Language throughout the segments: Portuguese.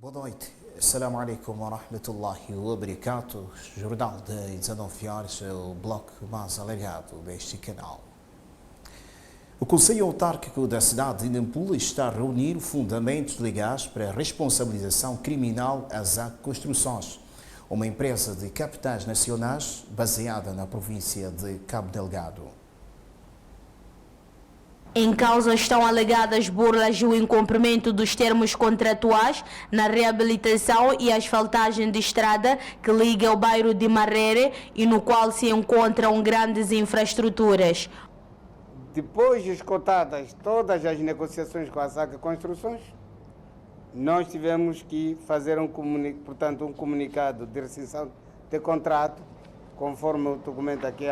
Boa noite. Assalamu alaikum wa rahmatullahi wa barakatuh. Jornal de 19 horas, o bloco mais alargado deste canal. O Conselho Autárquico da cidade de Nampula está a reunir fundamentos legais para a responsabilização criminal às Construções, uma empresa de capitais nacionais baseada na província de Cabo Delgado. Em causa estão alegadas burlas e o incumprimento dos termos contratuais na reabilitação e asfaltagem de estrada que liga o bairro de Marrere e no qual se encontram grandes infraestruturas. Depois de esgotadas todas as negociações com a SAC Construções, nós tivemos que fazer um comunicado de rescisão de contrato, conforme o documento aqui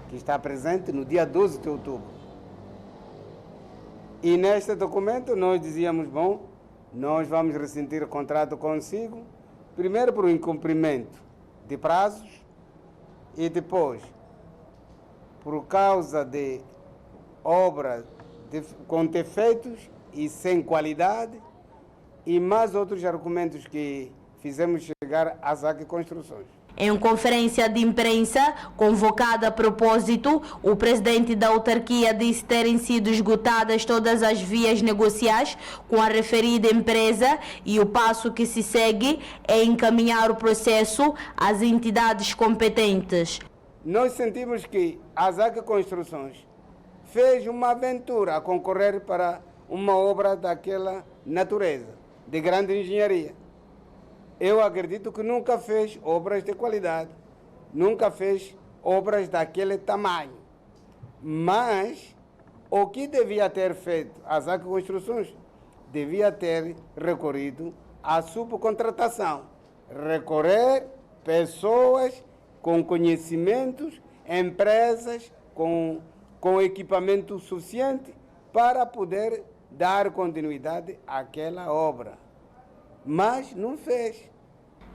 que está presente, no dia 12 de outubro. E neste documento nós dizíamos, bom, nós vamos rescindir o contrato consigo, primeiro por incumprimento de prazos e depois por causa de obras com defeitos e sem qualidade e mais outros argumentos que fizemos chegar à SAC Construções. Em conferência de imprensa, convocada a propósito, o presidente da autarquia disse terem sido esgotadas todas as vias negociais com a referida empresa e o passo que se segue é encaminhar o processo às entidades competentes. Nós sentimos que a SAC Construções fez uma aventura a concorrer para uma obra daquela natureza, de grande engenharia. Eu acredito que nunca fez obras de qualidade, nunca fez obras daquele tamanho. Mas o que devia ter feito a SAC Construções? Devia ter recorrido à subcontratação, recorrer pessoas com conhecimentos, empresas com equipamento suficiente para poder dar continuidade àquela obra. Mas não fez.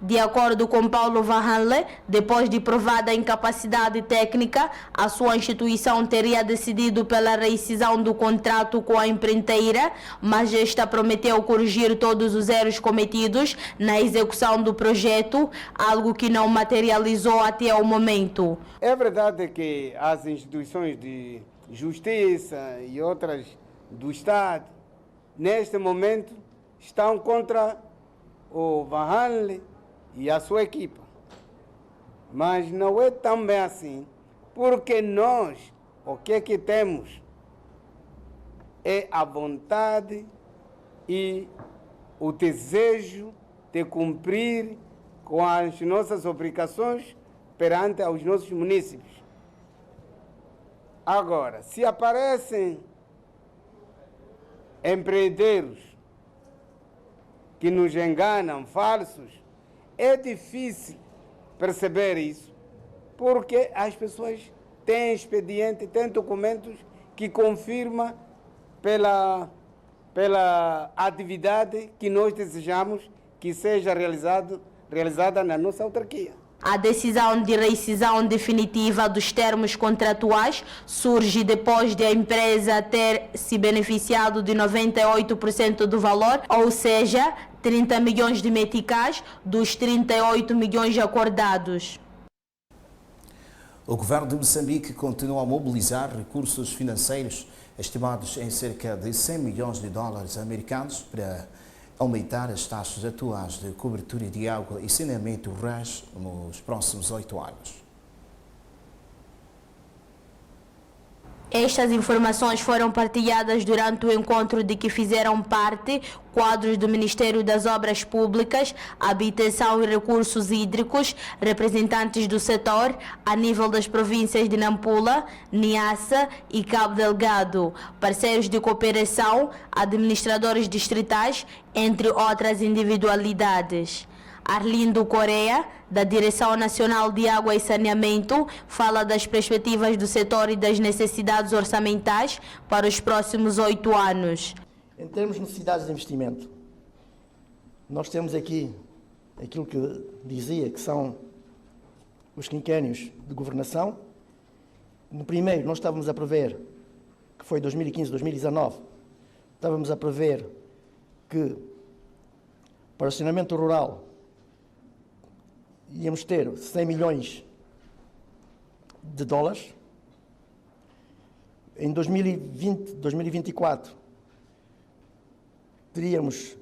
De acordo com Paulo Vahanle, depois de provada a incapacidade técnica, a sua instituição teria decidido pela rescisão do contrato com a empreiteira, mas esta prometeu corrigir todos os erros cometidos na execução do projeto, algo que não materializou até o momento. É verdade que as instituições de justiça e outras do Estado, neste momento, estão contra o Vahanle e a sua equipa. Mas não é tão bem assim, porque nós, o que é que temos? É a vontade e o desejo de cumprir com as nossas obrigações perante aos nossos munícipes. Agora, se aparecem empreendedores que nos enganam, falsos, é difícil perceber isso, porque as pessoas têm expediente, têm documentos que confirmam pela atividade que nós desejamos que seja realizada na nossa autarquia. A decisão de rescisão definitiva dos termos contratuais surge depois de a empresa ter se beneficiado de 98% do valor, ou seja, 30 milhões de meticais dos 38 milhões acordados. O governo de Moçambique continua a mobilizar recursos financeiros estimados em cerca de 100 milhões de dólares americanos para aumentar as taxas atuais de cobertura de água e saneamento rurais nos próximos 8 anos. Estas informações foram partilhadas durante o encontro de que fizeram parte quadros do Ministério das Obras Públicas, Habitação e Recursos Hídricos, representantes do setor a nível das províncias de Nampula, Niassa e Cabo Delgado, parceiros de cooperação, administradores distritais, entre outras individualidades. Arlindo Correia, da Direção Nacional de Água e Saneamento, fala das perspectivas do setor e das necessidades orçamentais para os próximos 8 anos. Em termos de necessidades de investimento, nós temos aqui aquilo que dizia que são os quinquénios de governação. No primeiro, nós estávamos a prever, que foi 2015-2019, estávamos a prever que Para o saneamento rural, íamos ter 100 milhões de dólares. Em 2024, teríamos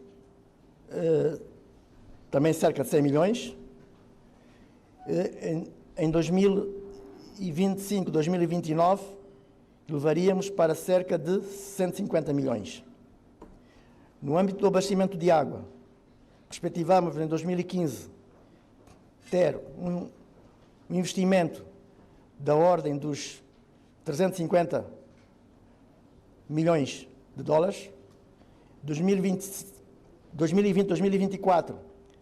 também cerca de 100 milhões. Em 2025, 2029, levaríamos para cerca de 150 milhões. No âmbito do abastecimento de água, perspectivamos em 2015 ter um investimento da ordem dos 350 milhões de dólares. 2020, 2024,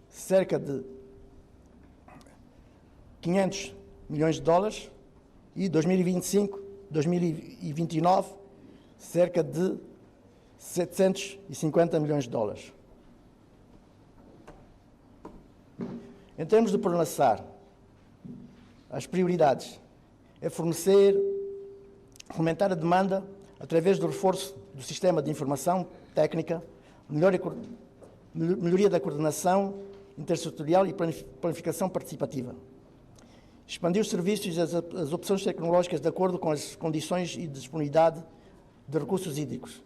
cerca de 500 milhões de dólares. E 2025, 2029, cerca de 750 milhões de dólares. Em termos de Pronaçar, as prioridades é aumentar a demanda através do reforço do sistema de informação técnica, melhoria da coordenação intersetorial e planificação participativa. Expandir os serviços e as opções tecnológicas de acordo com as condições e disponibilidade de recursos hídricos.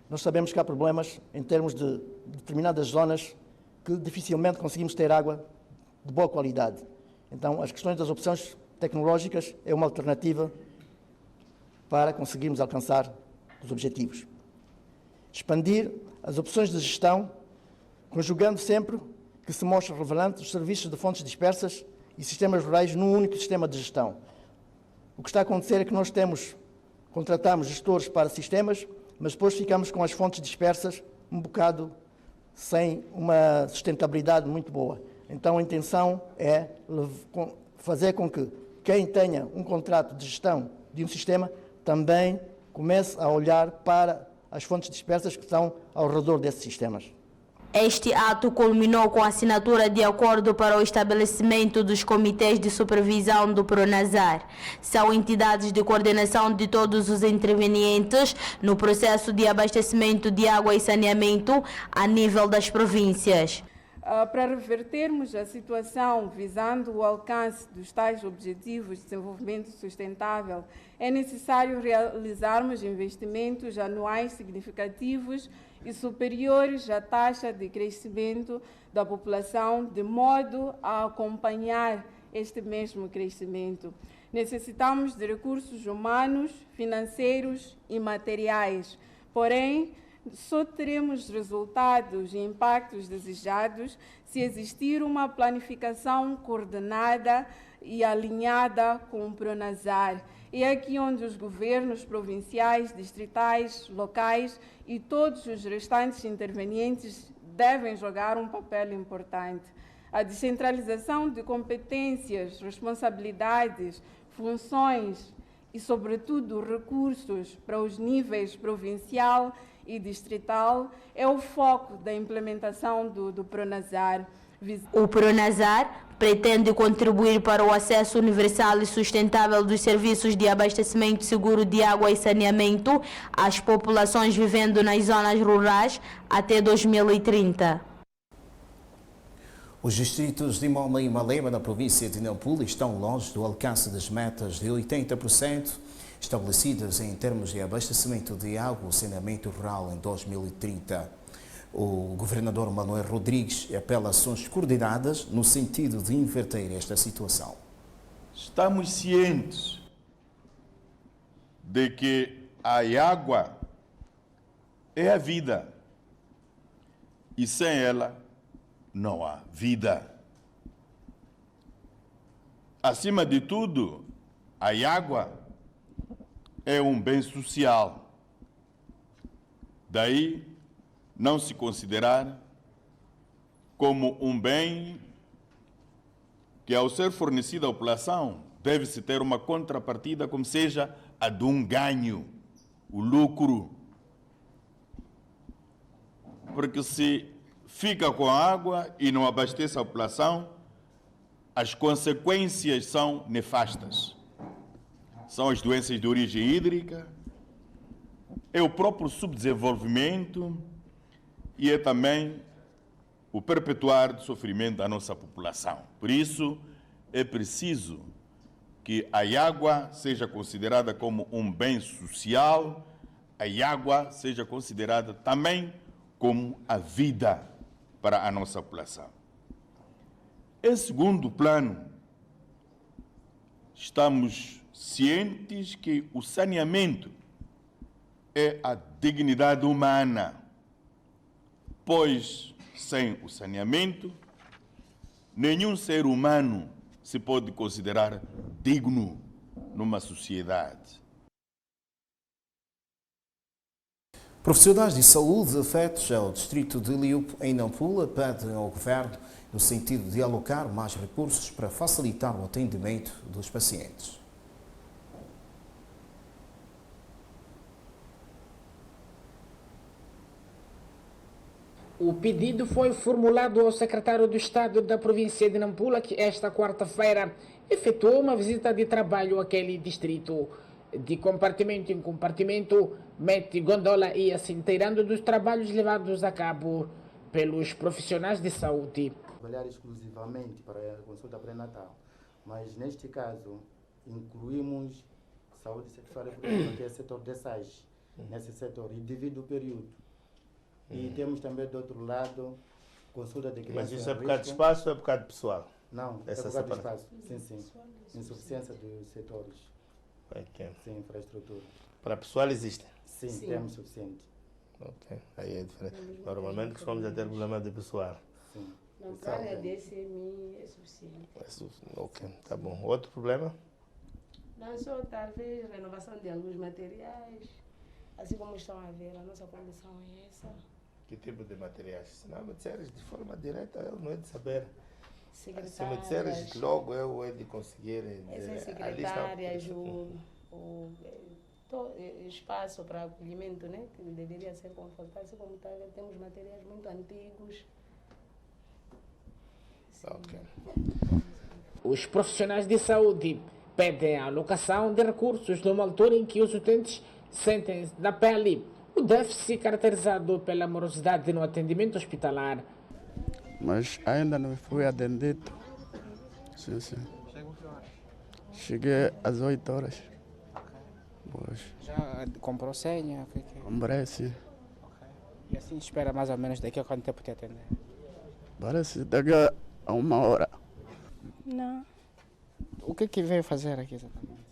Nós sabemos que há problemas em termos de determinadas zonas que dificilmente conseguimos ter água de boa qualidade. Então, as questões das opções tecnológicas é uma alternativa para conseguirmos alcançar os objetivos. Expandir as opções de gestão, conjugando sempre que se mostre relevante os serviços de fontes dispersas e sistemas rurais num único sistema de gestão. O que está a acontecer é que nós contratamos gestores para sistemas, mas depois ficamos com as fontes dispersas um bocado sem uma sustentabilidade muito boa. Então a intenção é fazer com que quem tenha um contrato de gestão de um sistema também comece a olhar para as fontes dispersas que estão ao redor desses sistemas. Este ato culminou com a assinatura de acordo para o estabelecimento dos comitês de supervisão do Pronaçar. São entidades de coordenação de todos os intervenientes no processo de abastecimento de água e saneamento a nível das províncias. Para revertermos a situação visando o alcance dos tais objetivos de desenvolvimento sustentável, é necessário realizarmos investimentos anuais significativos e superiores à taxa de crescimento da população, de modo a acompanhar este mesmo crescimento. Necessitamos de recursos humanos, financeiros e materiais, porém, só teremos resultados e impactos desejados se existir uma planificação coordenada e alinhada com o Pronaçar. E é aqui onde os governos provinciais, distritais, locais e todos os restantes intervenientes devem jogar um papel importante. A descentralização de competências, responsabilidades, funções e, sobretudo, recursos para os níveis provincial e distrital é o foco da implementação do Pronaçar. O Pronaçar pretende contribuir para o acesso universal e sustentável dos serviços de abastecimento seguro de água e saneamento às populações vivendo nas zonas rurais até 2030. Os distritos de Moma e Malema, na província de Nampula, estão longe do alcance das metas de 80% estabelecidas em termos de abastecimento de água e saneamento rural em 2030. O governador Manuel Rodrigues apela a ações coordenadas no sentido de inverter esta situação. Estamos cientes de que a água é a vida e sem ela não há vida. Acima de tudo, a água é um bem social. Daí, não se considerar como um bem que, ao ser fornecido à população, deve-se ter uma contrapartida, como seja a de um ganho, o lucro. Porque se fica com a água e não abastece a população, as consequências são nefastas. São as doenças de origem hídrica, é o próprio subdesenvolvimento e é também o perpetuar de sofrimento da nossa população. Por isso, é preciso que a água seja considerada como um bem social, a água seja considerada também como a vida para a nossa população. Em segundo plano, estamos cientes que o saneamento é a dignidade humana, pois sem o saneamento, nenhum ser humano se pode considerar digno numa sociedade. Profissionais de saúde afetos ao distrito de Liupo, em Nampula, pedem ao Governo no sentido de alocar mais recursos para facilitar o atendimento dos pacientes. O pedido foi formulado ao secretário do Estado da província de Nampula, que esta quarta-feira efetuou uma visita de trabalho àquele distrito. De compartimento em compartimento, mete gondola e ia se inteirando dos trabalhos levados a cabo pelos profissionais de saúde. Trabalhar exclusivamente para a consulta pré-natal, mas neste caso incluímos saúde sexual e reprodutiva, que é o setor de SAIS, nesse setor, e devido ao período. E temos também do outro lado consulta de crianças. Mas isso é por causa de espaço ou é por causa de pessoal? Não, é por causa de espaço. Sim. Insuficiência dos setores. Okay. Sim, infraestrutura. Para pessoal existe? Sim, temos suficiente. Ok, aí é diferente. Normalmente costumamos a ter problema de pessoal. Sim. Não, para a área DCMI é suficiente. Ok, tá bom. Outro problema? Não só talvez renovação de alguns materiais, assim como estão a ver, a nossa condição é essa. Que tipo de materiais? Se não me disseres de forma direta, eu não é de saber. Se me Secretárias. disseres logo, eu é de conseguir. Essas secretárias, o espaço para acolhimento, né? Que deveria ser confortável, assim como tá, temos materiais muito antigos. Ok. Os profissionais de saúde pedem a alocação de recursos numa altura em que os utentes sentem na pele o déficit caracterizado pela morosidade no atendimento hospitalar. Mas ainda não fui atendido. Sim. Chegou que horas? Cheguei às 8 horas. Pois. Já comprou senha? Comprei, sim. Okay. E assim espera mais ou menos daqui a quanto tempo te atender? Parece daqui a 1 hora. Não. O que veio fazer aqui exatamente?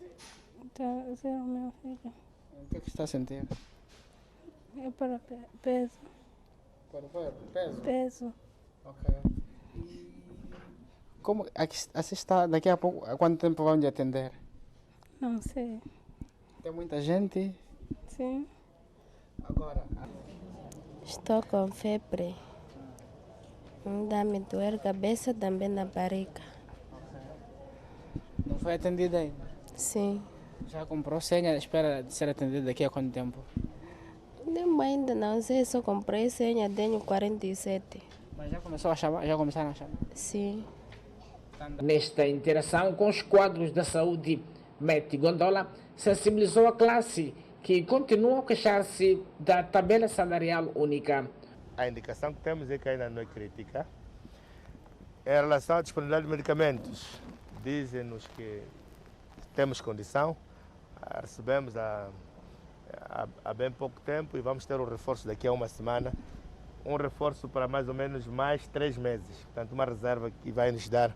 Trazer o meu filho. O que está a sentir? É para peso. Para o peso? Peso. Ok. E como assim está, daqui a pouco, há quanto tempo vão lhe atender? Não sei. Tem muita gente? Sim. Agora. Estou com febre. Dá-me doer a cabeça também na barriga. Não foi atendida ainda? Sim. Já comprou senha? Espera de ser atendida daqui a quanto tempo? Não, ainda não sei, só comprei senha, tenho 47. Mas já começou a chamar? Já começaram a chamar? Sim. Nesta interação com os quadros da saúde, Mete Gondola sensibilizou a classe que continua a queixar-se da tabela salarial única. A indicação que temos é que ainda não é crítica. Em relação à disponibilidade de medicamentos, dizem-nos que temos condição, recebemos há bem pouco tempo e vamos ter um reforço daqui a uma semana, um reforço para mais ou menos mais 3 meses, portanto uma reserva que vai nos dar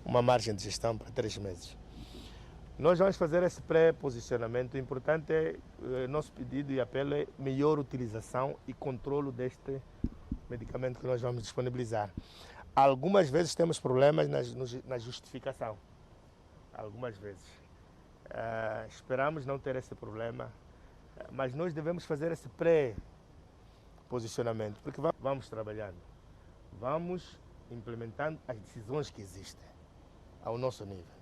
uma margem de gestão para 3 meses. Nós vamos fazer esse pré-posicionamento. O importante é, nosso pedido e apelo é melhor utilização e controlo deste medicamento que nós vamos disponibilizar. Algumas vezes temos problemas na justificação, algumas vezes. Esperamos não ter esse problema, mas nós devemos fazer esse pré-posicionamento, porque vamos trabalhando, vamos implementando as decisões que existem ao nosso nível.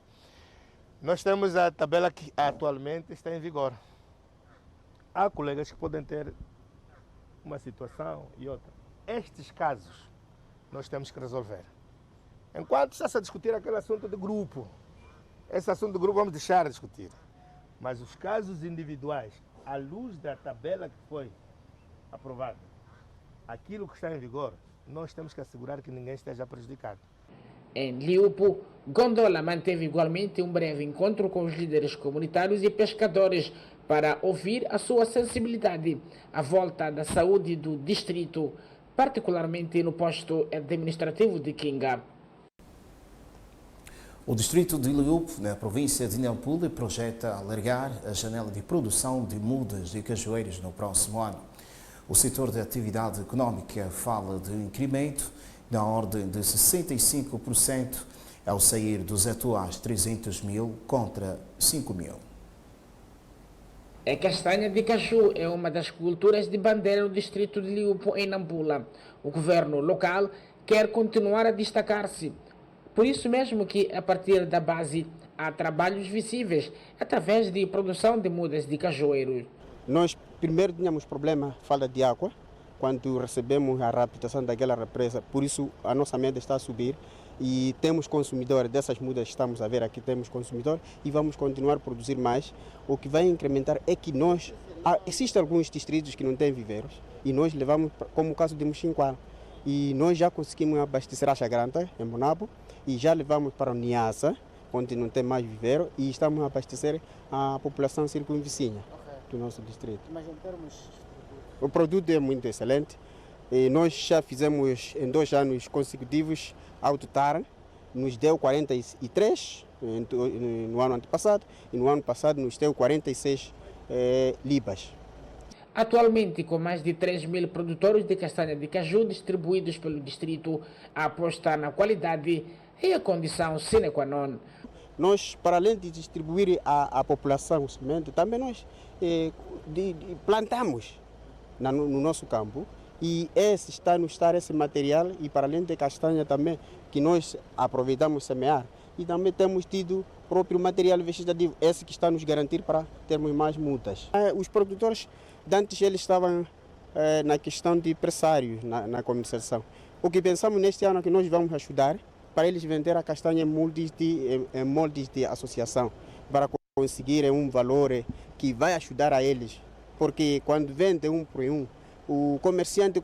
Nós temos a tabela que atualmente está em vigor. Há colegas que podem ter uma situação e outra. Estes casos nós temos que resolver. Enquanto está-se a discutir aquele assunto de grupo, esse assunto de grupo vamos deixar de discutir. Mas os casos individuais, à luz da tabela que foi aprovada, aquilo que está em vigor, nós temos que assegurar que ninguém esteja prejudicado. Em Liupo, Gondola manteve igualmente um breve encontro com os líderes comunitários e pescadores para ouvir a sua sensibilidade à volta da saúde do distrito, particularmente no posto administrativo de Kinga. O distrito de Liupo, na província de Nampula, projeta alargar a janela de produção de mudas e cajueiros no próximo ano. O setor da atividade econômica fala de um incremento na ordem de 65% ao sair dos atuais 300 mil contra 5 mil. A castanha de caju é uma das culturas de bandeira no distrito de Liupo, em Nampula. O governo local quer continuar a destacar-se. Por isso mesmo que, a partir da base, há trabalhos visíveis através de produção de mudas de cajueiros. Nós primeiro tínhamos problema, falta de água, quando recebemos a reabilitação daquela represa. Por isso a nossa média está a subir e temos consumidores dessas mudas que estamos a ver aqui, temos consumidor e vamos continuar a produzir mais. O que vai incrementar é que existem alguns distritos que não têm viveiros e nós levamos, como o caso de Muxinquara, e nós já conseguimos abastecer a Chagranta, em Bonabo, e já levamos para o Niassa, onde não tem mais viveiro, e estamos a abastecer a população circunvizinha do nosso distrito. Mas em termos... O produto é muito excelente. E nós já fizemos em 2 anos consecutivos autotar, nos deu 43 no ano antepassado, e no ano passado nos deu 46 libas. Atualmente, com mais de 3 mil produtores de castanha de caju distribuídos pelo distrito, a aposta na qualidade é a condição sine qua non. Nós, para além de distribuir à população o semente, também nós plantamos no nosso campo e está esse material e para além de castanha também, que nós aproveitamos semear e também temos tido próprio material vegetativo, esse que está nos garantir para termos mais mudas. Os produtores, antes eles estavam na questão de pressários na comercialização. O que pensamos neste ano é que nós vamos ajudar para eles vender a castanha em moldes de associação, para conseguirem um valor que vai ajudar a eles. Porque quando vende um por um, o comerciante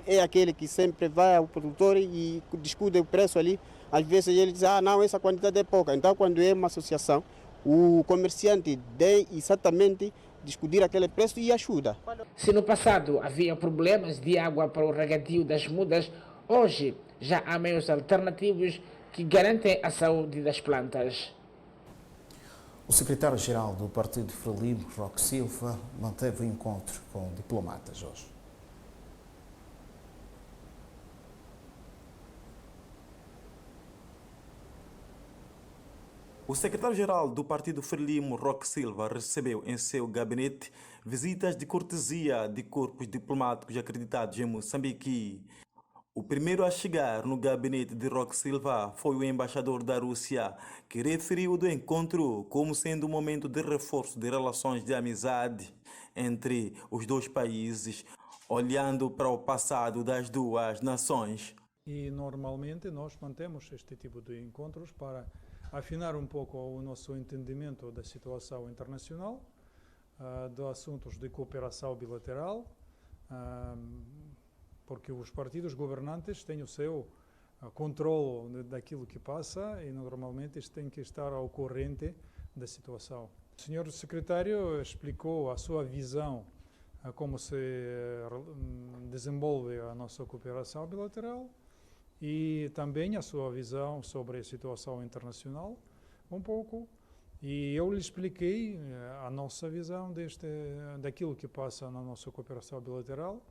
é aquele que sempre vai ao produtor e discute o preço ali. Às vezes ele diz, não, essa quantidade é pouca. Então, quando é uma associação, o comerciante deve exatamente discutir aquele preço e ajuda. Se no passado havia problemas de água para o regadio das mudas, hoje já há meios alternativos que garantem a saúde das plantas. O secretário-geral do Partido Frelimo, Roque Silva, manteve um encontro com diplomatas hoje. O secretário-geral do Partido Frelimo, Roque Silva, recebeu em seu gabinete visitas de cortesia de corpos diplomáticos acreditados em Moçambique. O primeiro a chegar no gabinete de Roque Silva foi o embaixador da Rússia, que referiu do encontro como sendo um momento de reforço de relações de amizade entre os dois países, olhando para o passado das duas nações. E normalmente nós mantemos este tipo de encontros para afinar um pouco o nosso entendimento da situação internacional, de assuntos de cooperação bilateral, porque os partidos governantes têm o seu controle daquilo que passa e normalmente têm que estar ao corrente da situação. O senhor secretário explicou a sua visão como se desenvolve a nossa cooperação bilateral e também a sua visão sobre a situação internacional, um pouco. E eu lhe expliquei a nossa visão daquilo que passa na nossa cooperação bilateral.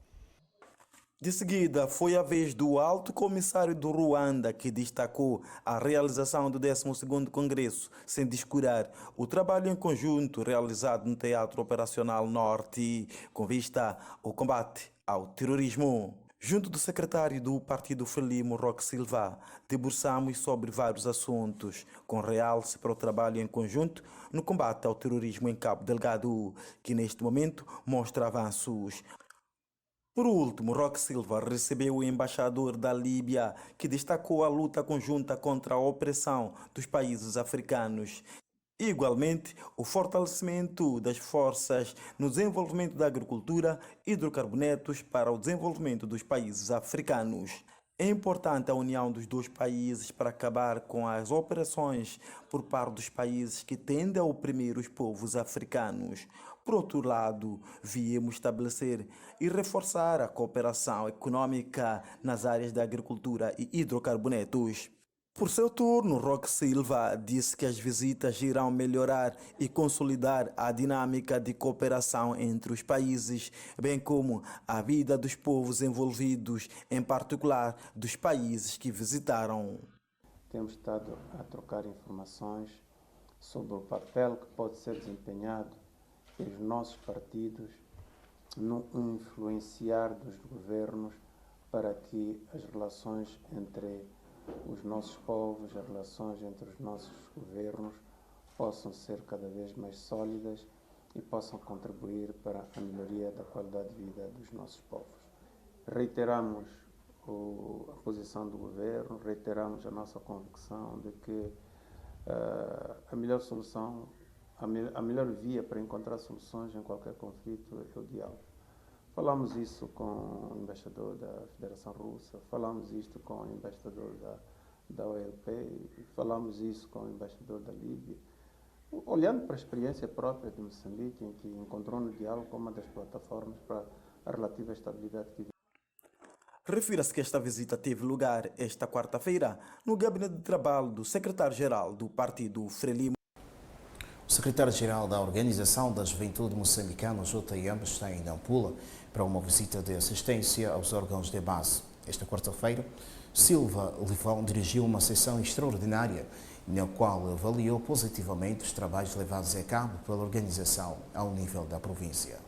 De seguida, foi a vez do Alto Comissário do Ruanda, que destacou a realização do 12º Congresso, sem descurar o trabalho em conjunto realizado no Teatro Operacional Norte, com vista ao combate ao terrorismo. Junto do secretário do Partido Frelimo, Roque Silva, debruçamos sobre vários assuntos, com realce para o trabalho em conjunto no combate ao terrorismo em Cabo Delgado, que neste momento mostra avanços. Por último, Roque Silva recebeu o embaixador da Líbia, que destacou a luta conjunta contra a opressão dos países africanos. Igualmente, o fortalecimento das forças no desenvolvimento da agricultura e hidrocarbonetos para o desenvolvimento dos países africanos. É importante a união dos dois países para acabar com as operações por parte dos países que tendem a oprimir os povos africanos. Por outro lado, viemos estabelecer e reforçar a cooperação econômica nas áreas da agricultura e hidrocarbonetos. Por seu turno, Roque Silva disse que as visitas irão melhorar e consolidar a dinâmica de cooperação entre os países, bem como a vida dos povos envolvidos, em particular dos países que visitaram. Temos estado a trocar informações sobre o papel que pode ser desempenhado pelos nossos partidos no influenciar dos governos para que as relações entre os nossos povos, as relações entre os nossos governos possam ser cada vez mais sólidas e possam contribuir para a melhoria da qualidade de vida dos nossos povos. Reiteramos a posição do governo, reiteramos a nossa convicção de que a melhor solução, a melhor via para encontrar soluções em qualquer conflito é o diálogo. Falamos isso com o embaixador da Federação Russa, falamos isto com o embaixador da OLP, falamos isso com o embaixador da Líbia, olhando para a experiência própria de Moçambique, em que encontrou no diálogo uma das plataformas para a relativa estabilidade que vive. Refira-se que esta visita teve lugar esta quarta-feira no gabinete de trabalho do secretário-geral do partido Frelimo. O secretário-geral da Organização da Juventude Moçambicana, JM, está em Nampula para uma visita de assistência aos órgãos de base. Esta quarta-feira, Silva Livão dirigiu uma sessão extraordinária na qual avaliou positivamente os trabalhos levados a cabo pela organização ao nível da província.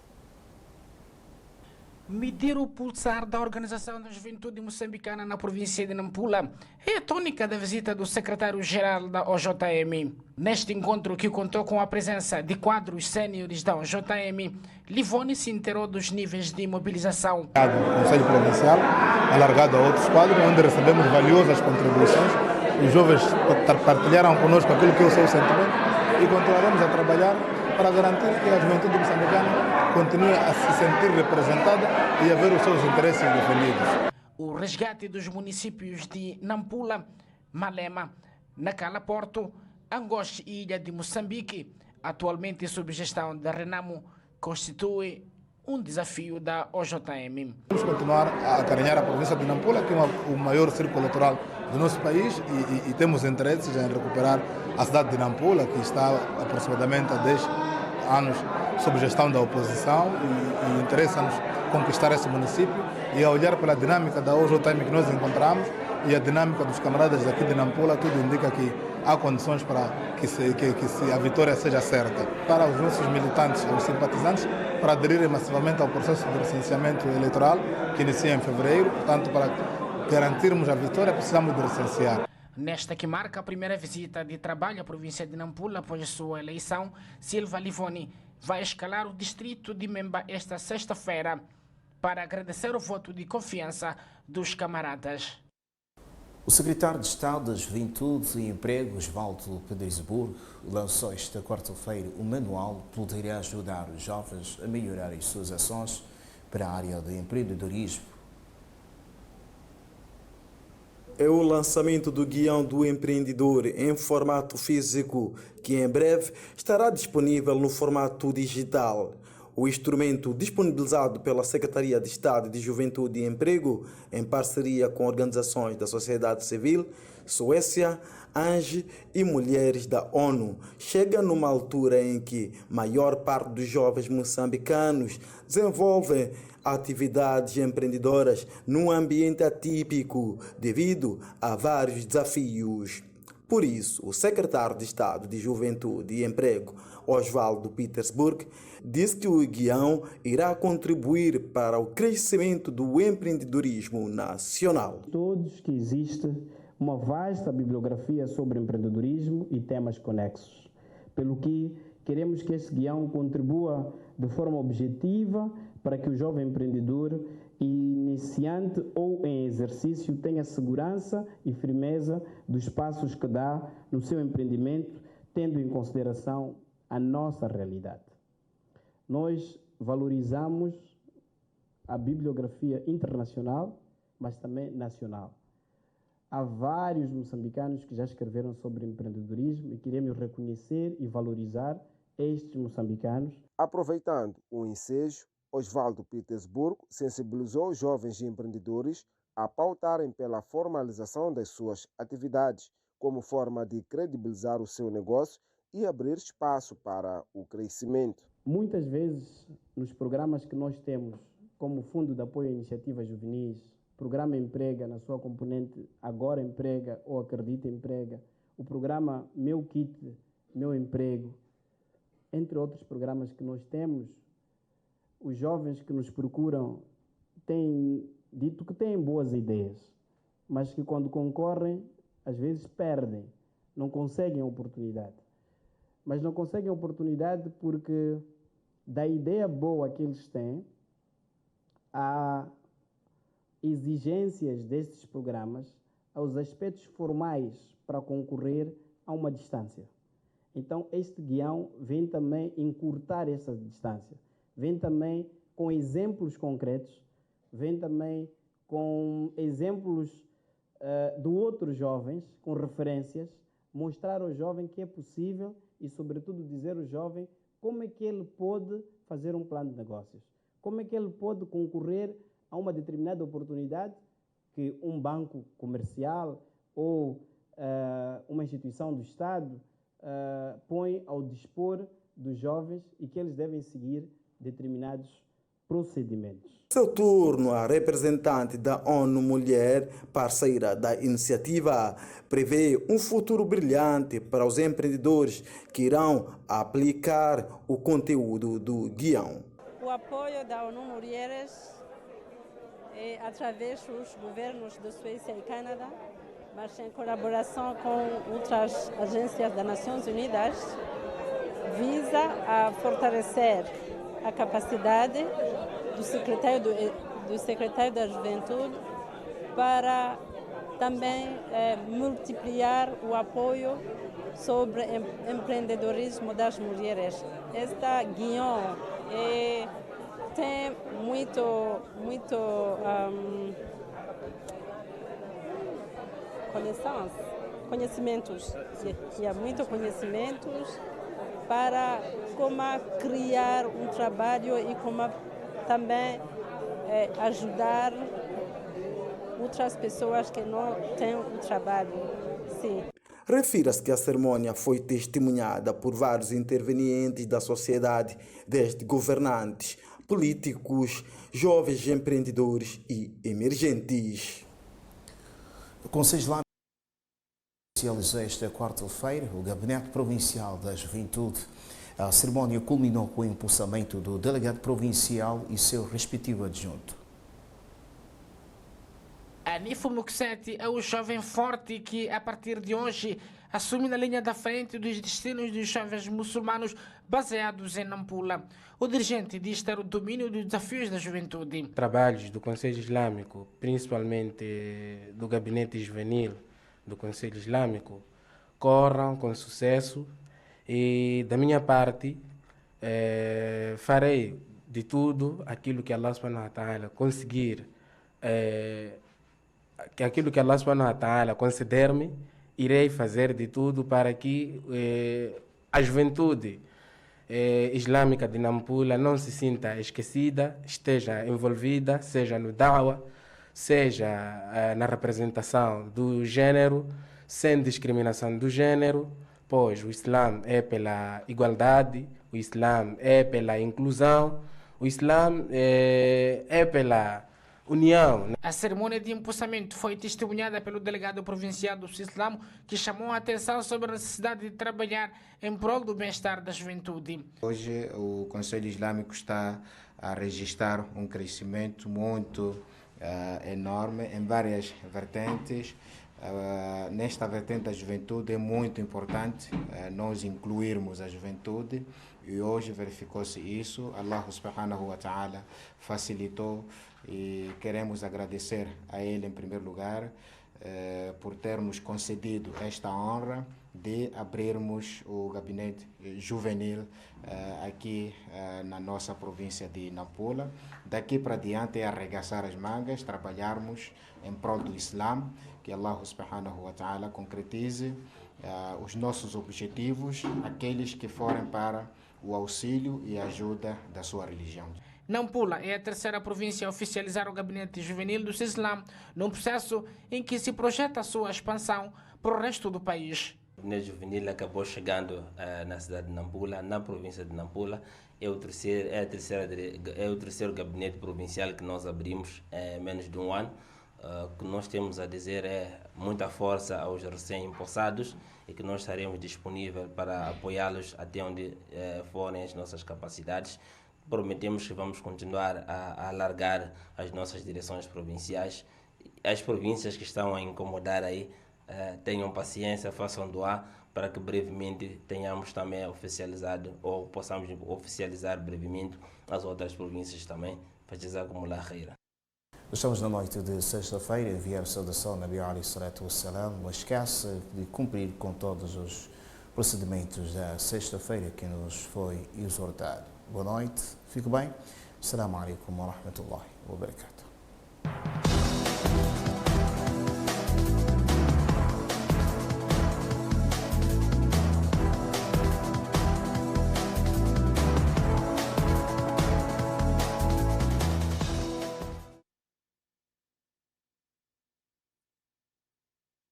Medir o pulsar da Organização da Juventude Moçambicana na província de Nampula é a tônica da visita do secretário-geral da OJM. Neste encontro, que contou com a presença de quadros séniores da OJM, Livone se inteirou dos níveis de mobilização. O Conselho Provincial, alargado a outros quadros, onde recebemos valiosas contribuições. Os jovens partilharam conosco aquilo que é o seu sentimento e continuaremos a trabalhar para garantir que a juventude moçambicana continue a se sentir representada e a ver os seus interesses defendidos. O resgate dos municípios de Nampula, Malema, Nacala Porto, Angoche e Ilha de Moçambique, atualmente sob gestão da Renamo, constitui um desafio da OJM. Vamos continuar a acarinhar a província de Nampula, que é o maior círculo eleitoral do nosso país, e temos interesses em recuperar a cidade de Nampula, que está aproximadamente há 10 anos sob gestão da oposição, e interessa-nos conquistar esse município e a olhar pela dinâmica da OJM que nós encontramos e a dinâmica dos camaradas daqui de Nampula, tudo indica que há condições para que a vitória seja certa. Para os nossos militantes, os simpatizantes, para aderirem massivamente ao processo de recenseamento eleitoral que inicia em fevereiro, portanto, para garantirmos a vitória, precisamos de recensear. Nesta que marca a primeira visita de trabalho à província de Nampula após a sua eleição, Silva Livoni vai escalar o distrito de Memba esta sexta-feira para agradecer o voto de confiança dos camaradas. O secretário de Estado da Juventude e Emprego, Osvaldo Pedrisburgo, lançou esta quarta-feira um manual que poderá ajudar os jovens a melhorar as suas ações para a área do empreendedorismo. É o lançamento do Guião do Empreendedor em formato físico, que em breve estará disponível no formato digital. O instrumento disponibilizado pela Secretaria de Estado de Juventude e Emprego, em parceria com organizações da sociedade civil, Suécia, ANGE e mulheres da ONU, chega numa altura em que a maior parte dos jovens moçambicanos desenvolvem atividades empreendedoras num ambiente atípico devido a vários desafios. Por isso, o secretário de Estado de Juventude e Emprego, Osvaldo Petersburg, disse que o guião irá contribuir para o crescimento do empreendedorismo nacional. Todos que existe uma vasta bibliografia sobre empreendedorismo e temas conexos, pelo que queremos que este guião contribua de forma objetiva para que o jovem empreendedor iniciante ou em exercício tenha segurança e firmeza dos passos que dá no seu empreendimento, tendo em consideração a nossa realidade. Nós valorizamos a bibliografia internacional, mas também nacional. Há vários moçambicanos que já escreveram sobre empreendedorismo e queremos reconhecer e valorizar estes moçambicanos. Aproveitando o ensejo, Osvaldo Petersburgo sensibilizou os jovens empreendedores a pautarem pela formalização das suas atividades como forma de credibilizar o seu negócio e abrir espaço para o crescimento. Muitas vezes, nos programas que nós temos, como o Fundo de Apoio a Iniciativas Juvenis, Programa Emprega, na sua componente Agora Emprega ou Acredita Emprega, o programa Meu Kit, Meu Emprego, entre outros programas que nós temos, os jovens que nos procuram têm dito que têm boas ideias, mas que quando concorrem, às vezes perdem, não conseguem a oportunidade. Mas não conseguem a oportunidade porque da ideia boa que eles têm, há exigências destes programas, aos aspectos formais para concorrer a uma distância. Então, este guião vem também encurtar essa distância, vem também com exemplos concretos, vem também com exemplos de outros jovens, com referências, mostrar ao jovem que é possível e, sobretudo, dizer ao jovem como é que ele pode fazer um plano de negócios, como é que ele pode concorrer a uma determinada oportunidade que um banco comercial ou uma instituição do Estado põe ao dispor dos jovens e que eles devem seguir determinados procedimentos. Em seu turno, a representante da ONU Mulher, parceira da iniciativa, prevê um futuro brilhante para os empreendedores que irão aplicar o conteúdo do guião. O apoio da ONU Mulheres é através dos governos da Suécia e Canadá, mas em colaboração com outras agências das Nações Unidas, visa a fortalecer a capacidade do secretário da Juventude para também multiplicar o apoio sobre empreendedorismo das mulheres. Esta guião tem conhecimentos, muito conhecimentos para como criar um trabalho e como também ajudar outras pessoas que não têm um trabalho. Sim. Refira-se que a cerimônia foi testemunhada por vários intervenientes da sociedade, desde governantes, políticos, jovens empreendedores e emergentes. O Conselho Islâmico oficializou esta quarta-feira o Gabinete Provincial da Juventude. A cerimónia culminou com o impulsamento do delegado provincial e seu respectivo adjunto. Anifo Mukseti é o jovem forte que, a partir de hoje, assume na linha da frente dos destinos dos jovens muçulmanos baseados em Nampula. O dirigente diz ter o domínio dos desafios da juventude. Trabalhos do Conselho Islâmico, principalmente do Gabinete Juvenil do Conselho Islâmico, corram com sucesso e, da minha parte, farei de tudo aquilo que Allah subhanahu wa ta'ala conseguir, aquilo que Allah subhanahu wa ta'ala conceder-me, irei fazer de tudo para que a juventude islâmica de Nampula não se sinta esquecida, esteja envolvida, seja no da'wa, seja na representação do gênero, sem discriminação do gênero, pois o Islã é pela igualdade, o Islã é pela inclusão, o Islã é pela união. A cerimônia de impulsamento foi testemunhada pelo delegado provincial do Islã, que chamou a atenção sobre a necessidade de trabalhar em prol do bem-estar da juventude. Hoje o Conselho Islâmico está a registrar um crescimento muito enorme em várias vertentes. Nesta vertente da juventude é muito importante nós incluirmos a juventude e hoje verificou-se isso. Allah subhanahu wa ta'ala facilitou e queremos agradecer a ele em primeiro lugar por ter nos concedido esta honra de abrirmos o gabinete juvenil aqui na nossa província de Nampula. Daqui para diante é arregaçar as mangas, trabalharmos em prol do Islã, que Allah subhanahu wa ta'ala concretize os nossos objetivos, aqueles que forem para o auxílio e ajuda da sua religião. Nampula é a terceira província a oficializar o gabinete juvenil do Islã, num processo em que se projeta a sua expansão para o resto do país. O gabinete juvenil acabou chegando na cidade de Nampula, na província de Nampula. É o terceiro gabinete provincial que nós abrimos em menos de um ano. O que nós temos a dizer é muita força aos recém-empossados e que nós estaremos disponíveis para apoiá-los até onde forem as nossas capacidades. Prometemos que vamos continuar a alargar as nossas direções provinciais. As províncias que estão a incomodar aí, tenham paciência, façam doar para que brevemente tenhamos também oficializado ou possamos oficializar brevemente as outras províncias também, para dizer como Larreira. Estamos na noite de sexta-feira, enviar saudação na Nabi alayhi salatu wassalam, mas esquece de cumprir com todos os procedimentos da sexta-feira que nos foi exortado. Boa noite, fique bem. Assalamu alaikum wa rahmatullahi wa barakatuh.